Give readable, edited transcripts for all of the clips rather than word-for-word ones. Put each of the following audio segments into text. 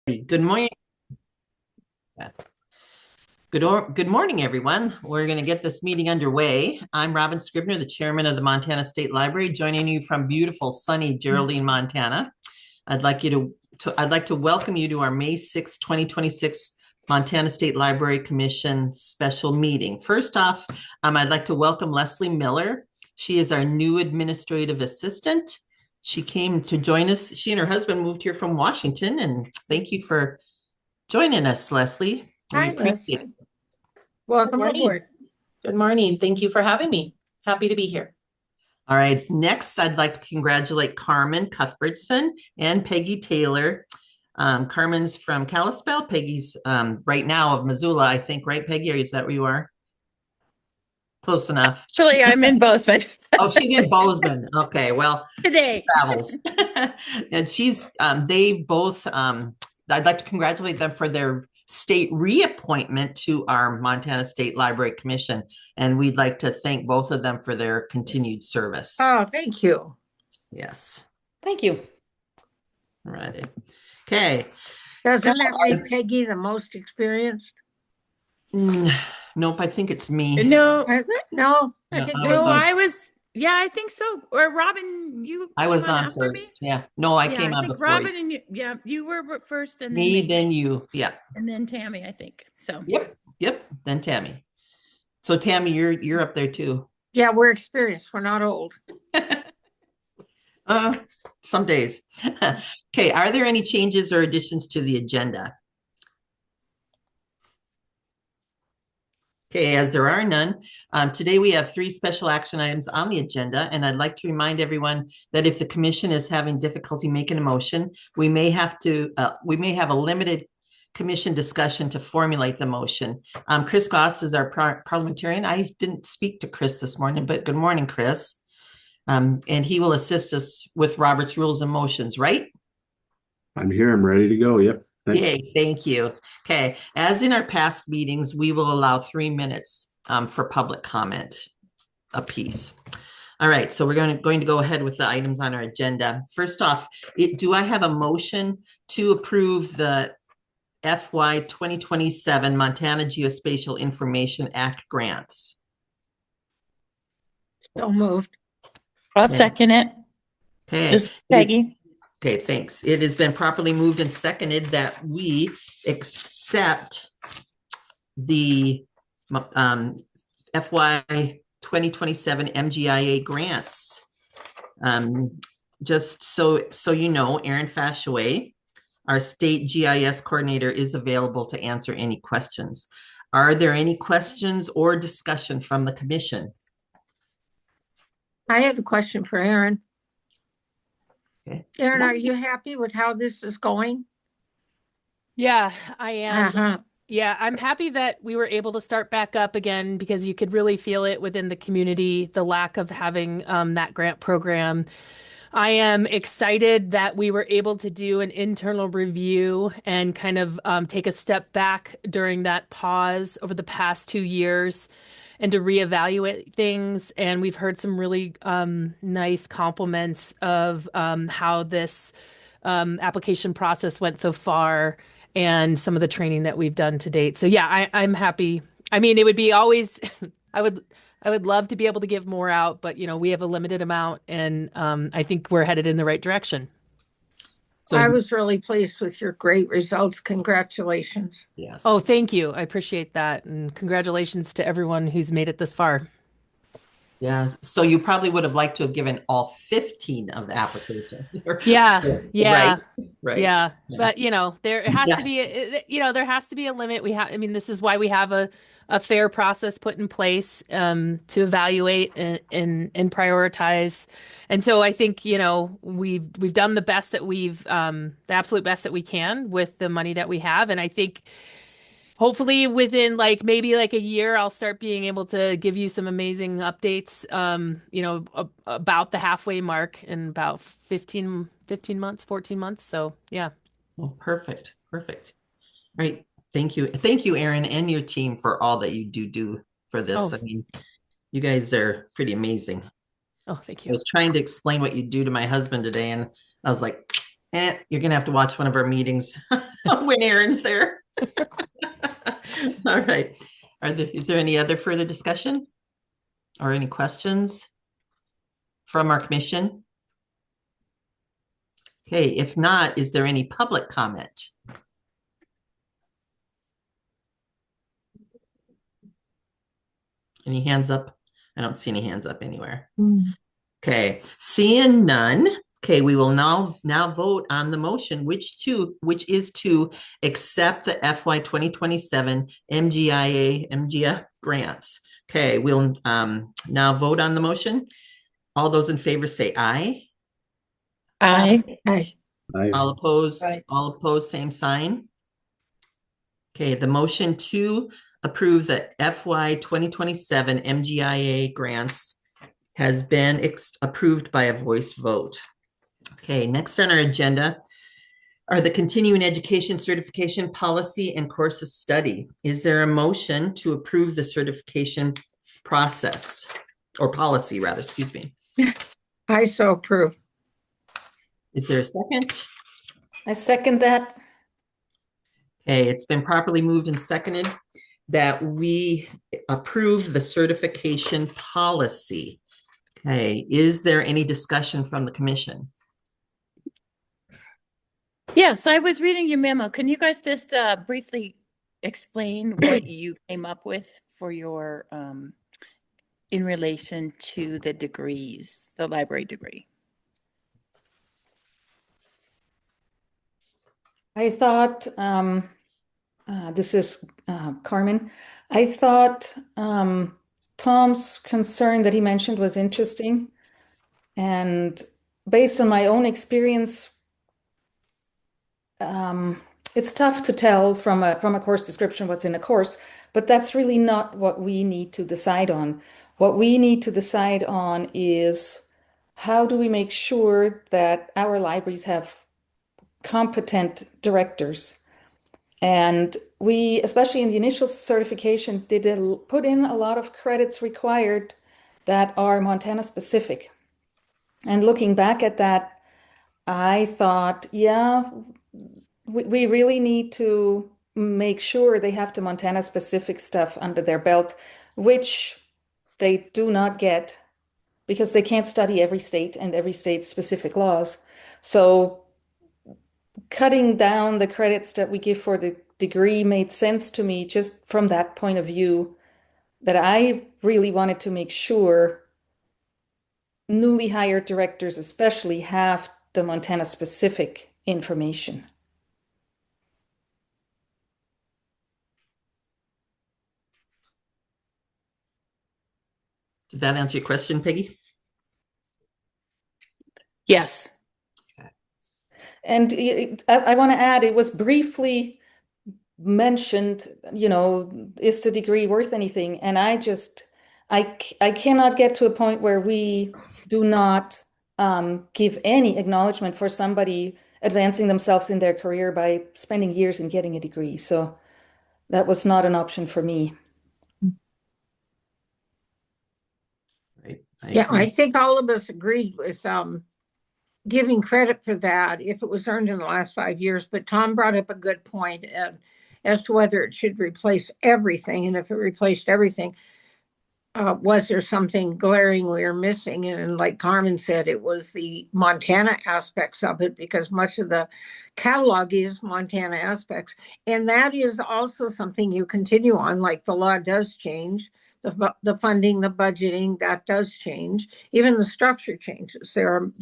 Good morning. Good morning, everyone. We're going to get this meeting underway. I'm Robin Scribner, the chairman of the Montana State Library, joining you from beautiful, sunny Geraldine, Montana. I'd like to welcome you to our May 6, 2026 Montana State Library Commission special meeting. First off, I'd like to welcome Leslie Miller. She is our new administrative assistant. She came to join us. She and her husband moved here from Washington, and thank you for joining us, Leslie. We Hi, appreciate Leslie. it. Welcome morning. aboard. Good morning. Thank you for having me. Happy to be here. All right. Next, I'd like to congratulate Carmen Cuthbertson and Peggy Taylor. Carmen's from Kalispell. Peggy's right now of Missoula, I think, right, Peggy? Is that where you are? Close enough. Actually, I'm in Bozeman Oh, she's in Bozeman. Okay, well, today. travels. And they both, I'd like to congratulate them for their state reappointment to our Montana State Library Commission. And we'd like to thank both of them for their continued service. Oh, thank you. Yes. Thank you. All righty. Okay. Doesn't that make Peggy the most experienced? Nope, I think it's me. No, No, Yeah, I think yeah, I think so. Or Robin, you I was on after me? first. Yeah. No, I Yeah, came I on think before Robin you. and you were first, and then Me, then you. Yeah. and then Tammy, I think. So Yep. Then Tammy. So Tammy, you're up there too. Yeah, we're experienced. We're not old. Some days. Okay, are there any changes or additions to the agenda? Okay, as there are none, today we have 3 special action items on the agenda, and I'd like to remind everyone that if the commission is having difficulty making a motion, we may have a limited commission discussion to formulate the motion. Chris Goss is our parliamentarian. I didn't speak to Chris this morning, but good morning, Chris. And he will assist us with Robert's rules and motions, right? I'm here. I'm ready to go. Yep. Thanks. Yay, thank you. Okay, as in our past meetings, we will allow 3 minutes for public comment apiece. All right, so we're going to go ahead with the items on our agenda. First off, do I have a motion to approve the FY 2027 Montana Geospatial Information Act grants? So moved. I'll Okay. second it. Okay. This is Peggy. Okay, thanks. It has been properly moved and seconded that we accept the FY 2027 MGIA grants. Just so you know, Erin Fashaway, our state GIS coordinator, is available to answer any questions. Are there any questions or discussion from the commission? I have a question for Erin. Okay. Erin, are you happy with how this is going? Yeah, I am. Uh-huh. Yeah, I'm happy that we were able to start back up again because you could really feel it within the community, the lack of having that grant program. I am excited that we were able to do an internal review and kind of take a step back during that pause over the past 2 years and to reevaluate things. And we've heard some really nice compliments of how this application process went so far and some of the training that we've done to date. So yeah, I'm happy. I mean, it would be always, I would love to be able to give more out, but we have a limited amount, and I think we're headed in the right direction. So I was really pleased with your great results. Congratulations. yes. Oh, thank you. I appreciate that. And congratulations to everyone who's made it this far. Yeah. So you probably would have liked to have given all 15 of the applications. Yeah. Right. Yeah. Yeah. But there has to be there has to be a limit. This is why we have a fair process put in place to evaluate and prioritize. And so I think, we've done the best that the absolute best that we can with the money that we have. And I think hopefully within maybe a year, I'll start being able to give you some amazing updates, about the halfway mark in about 15 months, 14 months. So yeah. Well, perfect. Right. Thank you, Erin, and your team for all that you do for this. Oh. I mean, you guys are pretty amazing. Oh, thank I you. was trying to explain what you do to my husband today, and I was like, You're gonna have to watch one of our meetings when Aaron's there. All right. Is there any other further discussion or any questions from our commission? Okay, if not, is there any public comment? Any hands up? I don't see any hands up anywhere. Okay, seeing none. Okay, we will now vote on the motion, which is to accept the FY 2027 MGIF grants. Okay, we'll now vote on the motion. All those in favor say aye. Aye. All opposed, same sign. Okay, the motion to approve the FY 2027 MGIA grants has been approved by a voice vote. Okay, next on our agenda are the continuing education certification policy and course of study. Is there a motion to approve the certification process or policy rather, excuse me? I so approve. Is there a second? I second that. Okay, it's been properly moved and seconded that we approve the certification policy. Okay, is there any discussion from the commission? Yes, I was reading your memo. Can you guys just briefly explain what you came up with for your in relation to the degrees, the library degree? I thought, this is Carmen. I thought Tom's concern that he mentioned was interesting. And based on my own experience, it's tough to tell from a course description what's in a course, but that's really not what we need to decide on. What we need to decide on is how do we make sure that our libraries have competent directors. And we, especially in the initial certification, did put in a lot of credits required that are Montana specific. And looking back at that, I thought, yeah, we really need to make sure they have the Montana specific stuff under their belt, which they do not get because they can't study every state and every state's specific laws. So cutting down the credits that we give for the degree made sense to me just from that point of view, that I really wanted to make sure newly hired directors especially have the Montana specific information. Did that answer your question, Peggy? Yes. And I want to add, it was briefly mentioned, is the degree worth anything? And I cannot get to a point where we do not give any acknowledgement for somebody advancing themselves in their career by spending years in getting a degree. So that was not an option for me. Right. Yeah, I think all of us agreed with giving credit for that if it was earned in the last 5 years. But Tom brought up a good point as to whether it should replace everything. And if it replaced everything, was there something glaring we were missing? And like Carmen said, it was the Montana aspects of it, because much of the catalog is Montana aspects. And that is also something you continue on, like the law does change. The funding, the budgeting, that does change. Even the structure changes. There are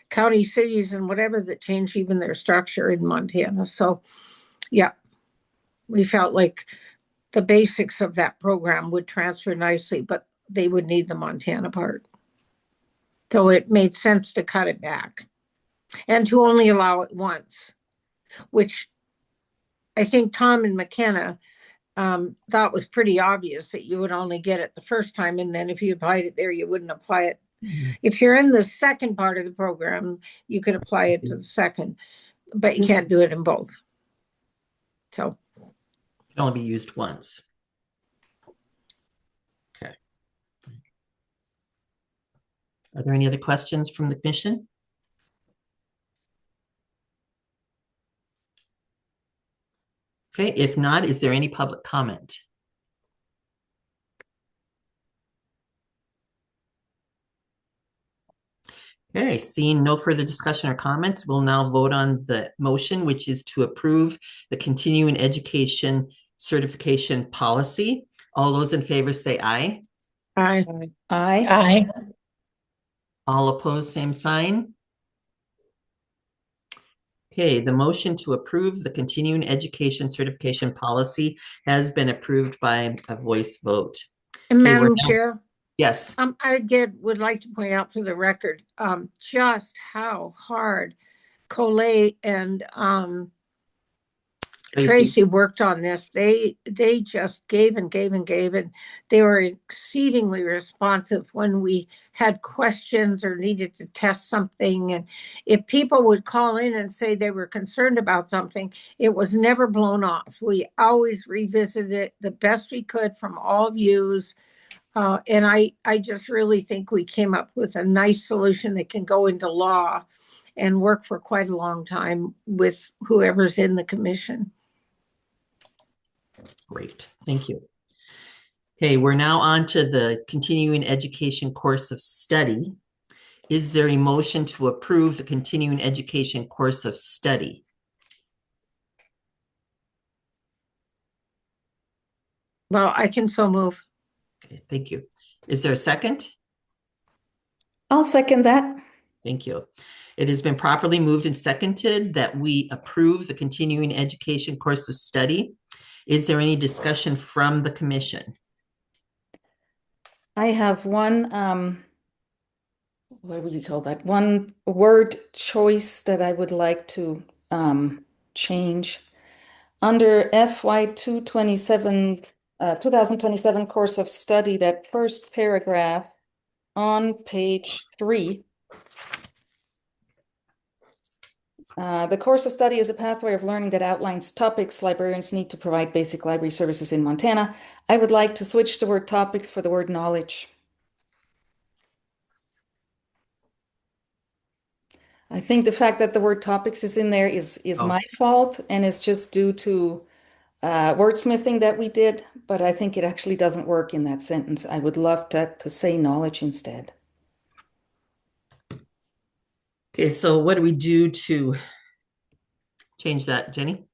county, cities, and whatever that change even their structure in Montana. So, yeah, we felt like the basics of that program would transfer nicely, but they would need the Montana part. So it made sense to cut it back and to only allow it once, which I think Tom and McKenna thought was pretty obvious, that you would only get it the first time. And then if you applied it there, you wouldn't apply it. If you're in the second part of the program, you could apply it to the second, but you can't do it in both. So it can only be used once. Okay. Are there any other questions from the commission? Okay, if not, is there any public comment? Okay, seeing no further discussion or comments, we'll now vote on the motion, which is to approve the continuing education certification policy. All those in favor say aye. Aye. Aye. All opposed, same sign. Okay, the motion to approve the continuing education certification policy has been approved by a voice vote. And Okay, Madam Chair, yes, I would like to point out for the record, just how hard Colette and Tracy worked on this. They just gave and gave and gave, and they were exceedingly responsive when we had questions or needed to test something. And if people would call in and say they were concerned about something, it was never blown off. We always revisited it the best we could from all views. And I just really think we came up with a nice solution that can go into law and work for quite a long time with whoever's in the commission. great, thank you. Okay, we're now on to the continuing education course of study. Is there a motion to approve the continuing education course of study? Well, I can so move. Okay, thank you. Is there a second? I'll second that. Thank you. It has been properly moved and seconded that we approve the continuing education course of study. Is there any discussion from the commission? I have one, what would you call that? One word choice that I would like to change. Under FY 2027 course of study, that first paragraph on page 3. The course of study is a pathway of learning that outlines topics librarians need to provide basic library services in Montana. I would like to switch the word topics for the word knowledge. I think the fact that the word topics is in there is my fault, and it's just due to wordsmithing that we did, but I think it actually doesn't work in that sentence. I would love to say knowledge instead. Okay, so what do we do to change that, Jenny?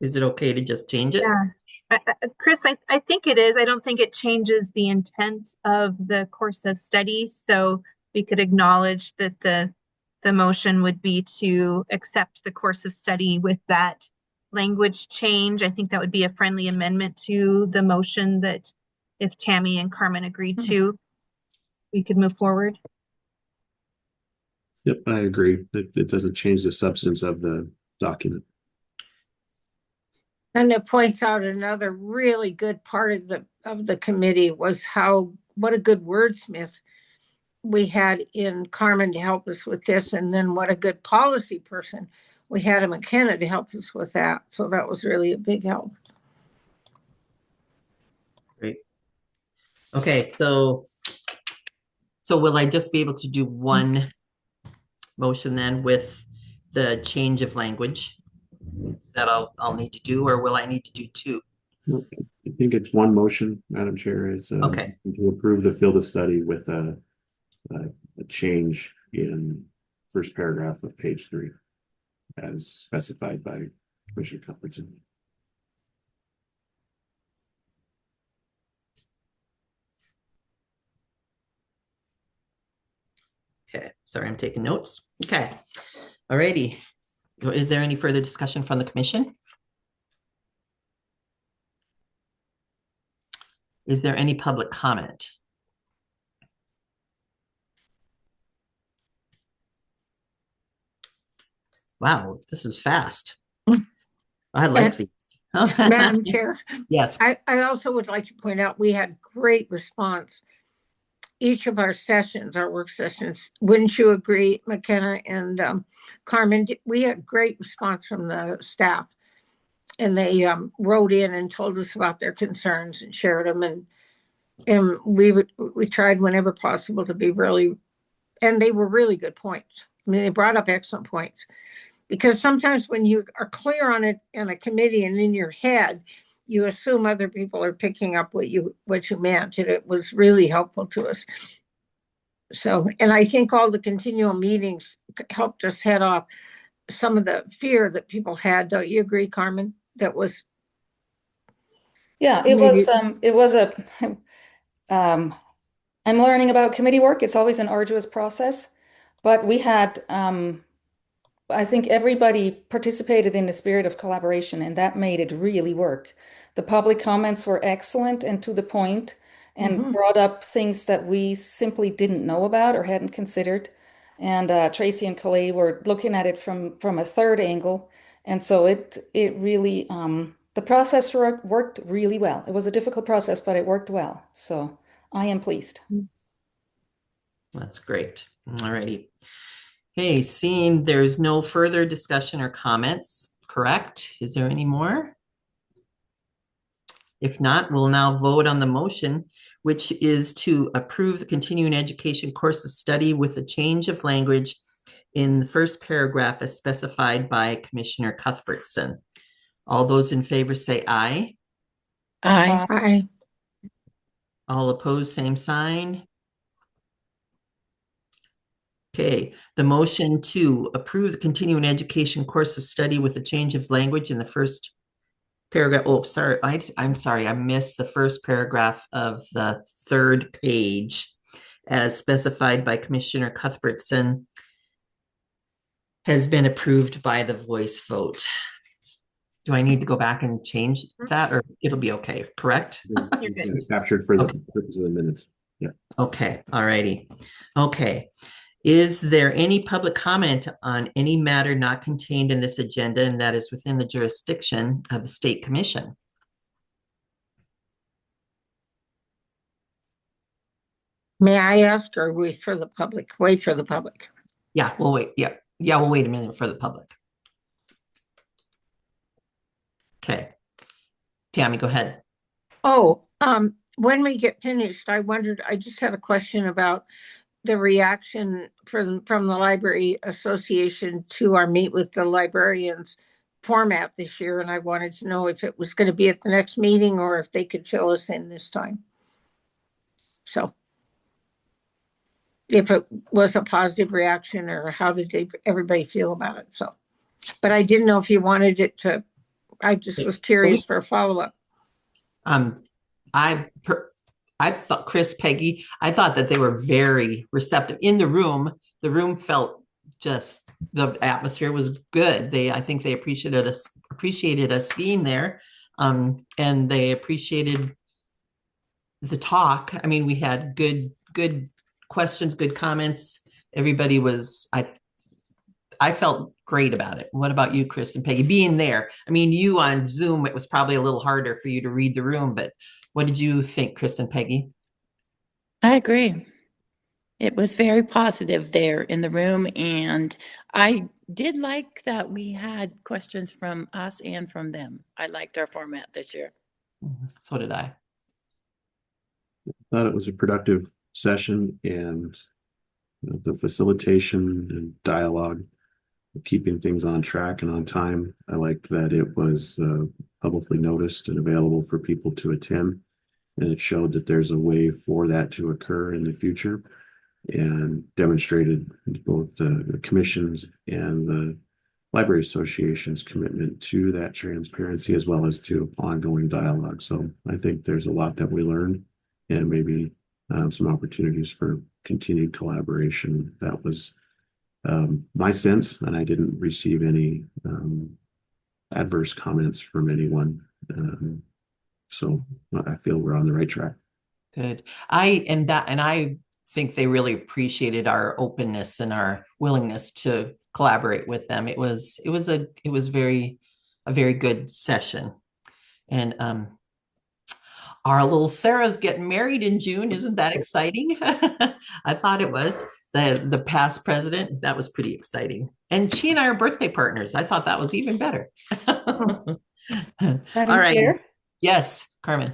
Is it okay to just change it? Yeah. Chris, I think it is. I don't think it changes the intent of the course of study. So we could acknowledge that the motion would be to accept the course of study with that language change. I think that would be a friendly amendment to the motion that if Tammy and Carmen agreed to, we could move forward. Yep, I agree. It doesn't change the substance of the document. And it points out another really good part of the committee was what a good wordsmith we had in Carmen to help us with this, and then what a good policy person we had in McKenna to help us with that. So that was really a big help. Great. Okay, so will I just be able to do one motion then with the change of language that I'll need to do, or will I need to do two? I think it's one motion, Madam Chair, is Okay. to approve the field of study with a change in first paragraph of page 3 as specified by Commissioner Cuthbertson. Okay, sorry, I'm taking notes. Okay, all righty. Is there any further discussion from the commission? Is there any public comment? Wow, this is fast. I like these. Madam Chair. Yes. I also would like to point out we had great response. Each of our sessions, our work sessions, wouldn't you agree, McKenna and Carmen? We had great response from the staff, and they wrote in and told us about their concerns and shared them, and we tried whenever possible to be really, and they were really good points. I mean, they brought up excellent points. Because sometimes when you are clear on it in a committee and in your head, you assume other people are picking up what you meant, and it was really helpful to us. So, and I think all the continual meetings helped us head off some of the fear that people had. Don't you agree, Carmen? That was Yeah, maybe it was a um, I'm learning about committee work. It's always an arduous process, but we had I think everybody participated in the spirit of collaboration, and that made it really work. The public comments were excellent and to the point, and brought up things that we simply didn't know about or hadn't considered. And Tracy and Calais were looking at it from a third angle, and so it really the process worked really well. It was a difficult process, but it worked well. So I am pleased. That's great. All righty. Hey, seeing there's no further discussion or comments, correct? Is there any more? If not, we'll now vote on the motion, which is to approve the continuing education course of study with a change of language in the first paragraph as specified by Commissioner Cuthbertson. All those in favor say aye. Aye. I All opposed, same sign. Okay, the motion to approve the continuing education course of study with a change of language in the first paragraph. Oh, sorry. I'm sorry. I missed the first paragraph of the third page as specified by Commissioner Cuthbertson has been approved by the voice vote. Do I need to go back and change that, or it'll be okay, correct? It's captured for the purpose of the minutes. Yeah. Okay, all righty. Okay. Is there any public comment on any matter not contained in this agenda and that is within the jurisdiction of the State Commission? may I ask, or wait for the public? Wait for the public. Yeah, we'll wait. Yeah, we'll wait a minute for the public. Okay. Tammy, go ahead. Oh, when we get finished, I just had a question about the reaction from the Library Association to our Meet with the Librarians format this year, and I wanted to know if it was going to be at the next meeting or if they could fill us in this time. So if it was a positive reaction, or how did everybody feel about it? So, but I didn't know if you wanted it to, I just was curious for a follow-up. I thought, Chris, Peggy, I thought that they were very receptive in the room. The room felt just, the atmosphere was good. I think they appreciated us being there. And they appreciated the talk. I mean, we had good questions, good comments. Everybody was, I felt great about it. What about you, Chris and Peggy, being there? I mean, you on Zoom, it was probably a little harder for you to read the room, but what did you think, Chris and Peggy? I agree. It was very positive there in the room, and I did like that we had questions from us and from them. I liked our format this year. So did I. Thought it was a productive session, and the facilitation and dialogue, keeping things on track and on time. I liked that it was publicly noticed and available for people to attend, and it showed that there's a way for that to occur in the future, and demonstrated both the commission's and the Library Association's commitment to that transparency as well as to ongoing dialogue. So I think there's a lot that we learned, and maybe some opportunities for continued collaboration. That was my sense, and I didn't receive any adverse comments from anyone. So I feel we're on the right track. Good. I think they really appreciated our openness and our willingness to collaborate with them. It was a very good session. And our little Sarah's getting married in June. Isn't that exciting? I thought it was. The past president, that was pretty exciting. And she and I are birthday partners. I thought that was even better. All right. Chair? Yes, Carmen.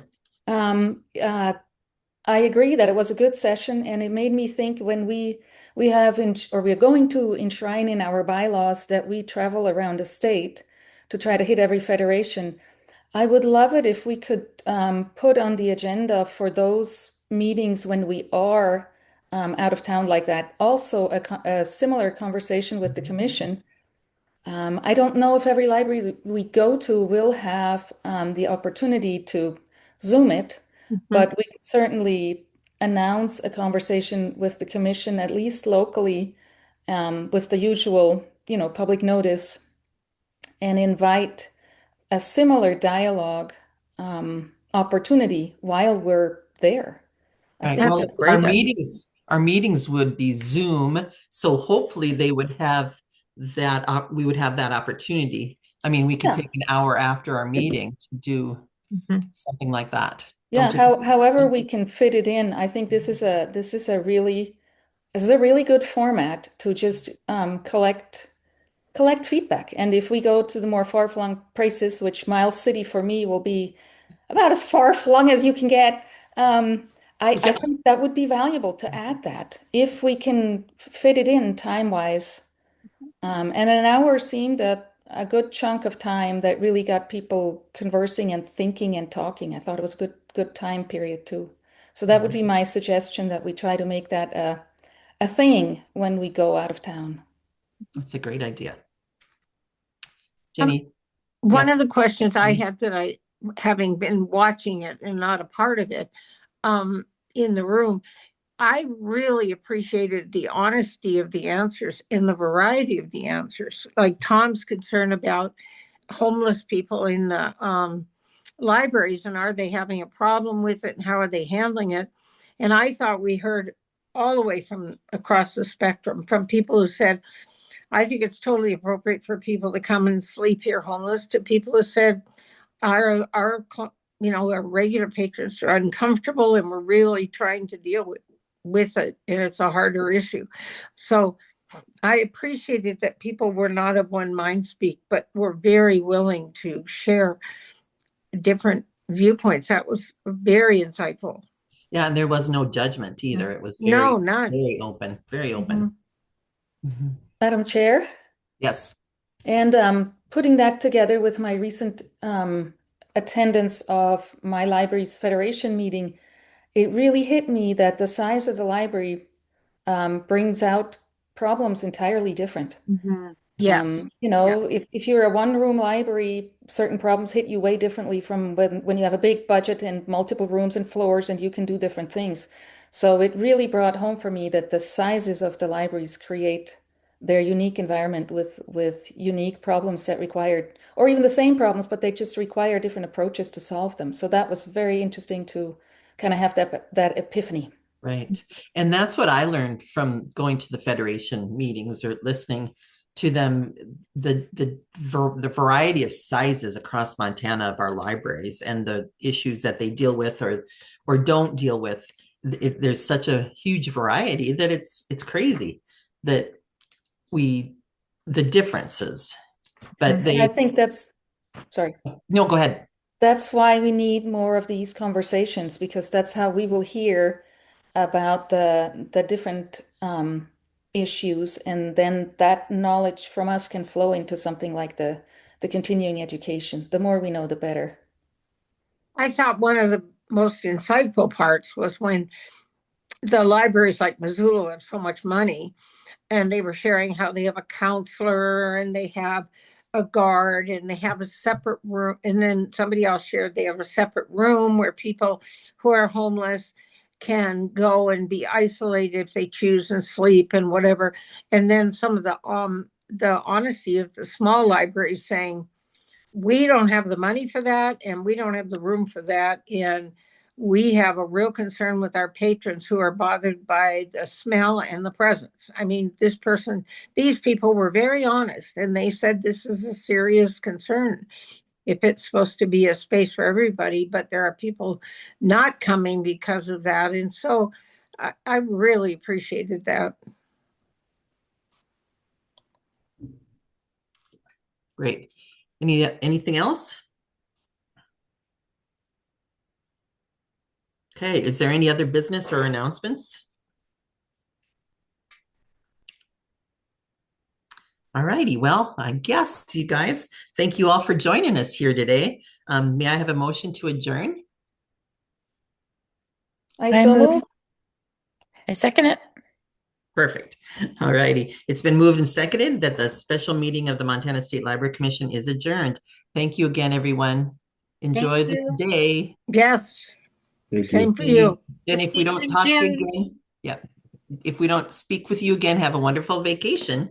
I agree that it was a good session, and it made me think when we have or we are going to enshrine in our bylaws that we travel around the state to try to hit every federation. I would love it if we could put on the agenda for those meetings when we are out of town like that. Also, a similar conversation with the commission. I don't know if every library we go to will have the opportunity to Zoom it, but we could certainly announce a conversation with the commission, at least locally, with the usual, public notice, and invite a similar dialogue opportunity while we're there. I Right. think That's a Well, our great idea. meetings would be Zoom, so hopefully they would have we would have that opportunity. I mean, we could yeah, take an hour after our meeting to do something like that. yeah. Don't you think? However we can fit it in, I think this is a really good format to just collect feedback. And if we go to the more far-flung places, which Miles City for me will be about as far-flung as you can get, I think that would be valuable to add that if we can fit it in time-wise. And an hour seemed a good chunk of time that really got people conversing and thinking and talking. I thought it was a good time period too. So that would be my suggestion, that we try to make that a thing when we go out of town. That's a great idea. Um, Jenny? One Yes. of the questions I had that having been watching it and not a part of it, in the room, I really appreciated the honesty of the answers and the variety of the answers. Like Tom's concern about homeless people in the libraries, and are they having a problem with it and how are they handling it? And I thought we heard all the way from across the spectrum, from people who said, I think it's totally appropriate for people to come and sleep here homeless, to people who said our regular patrons are uncomfortable and we're really trying to deal with it, and it's a harder issue. So I appreciated that people were not of one mind speak, but were very willing to share different viewpoints. That was very insightful. Yeah, and there was no judgment either. It was No, none. very open, very open. Mhm. Madam Chair, Yes. and putting that together with my recent attendance of my library's federation meeting, it really hit me that the size of the library brings out problems entirely different. Yes. If you're a one-room library, certain problems hit you way differently from when you have a big budget and multiple rooms and floors and you can do different things. So it really brought home for me that the sizes of the libraries create their unique environment with unique problems that required, or even the same problems, but they just require different approaches to solve them. So that was very interesting to kind of have that epiphany. Right. And that's what I learned from going to the Federation meetings or listening to them, the variety of sizes across Montana of our libraries and the issues that they deal with or don't deal with. There's such a huge variety that it's crazy that the differences. But And I think sorry. no, go ahead. That's why we need more of these conversations, because that's how we will hear about the different issues, and then that knowledge from us can flow into something like the continuing education. The more we know, the better. I thought one of the most insightful parts was when the libraries like Missoula have so much money, and they were sharing how they have a counselor and they have a guard and they have a separate room. And then somebody else shared they have a separate room where people who are homeless can go and be isolated if they choose and sleep and whatever. And then some of the honesty of the small libraries saying, we don't have the money for that and we don't have the room for that, and we have a real concern with our patrons who are bothered by the smell and the presence. I mean, these people were very honest, and they said this is a serious concern if it's supposed to be a space for everybody, but there are people not coming because of that. And so I really appreciated that. Great. Anything else? Okay, is there any other business or announcements? All righty, well, I guess you guys, thank you all for joining us here today. May I have a motion to adjourn? I I so move. move. I second it. Perfect. All righty. It's been moved and seconded that the special meeting of the Montana State Library Commission is adjourned. Thank you again, everyone. Enjoy the you. day. Yes, Thank same you. for you. And We'll if see we you don't in talk to you June. again, yeah, if we don't speak with you again, have a wonderful vacation.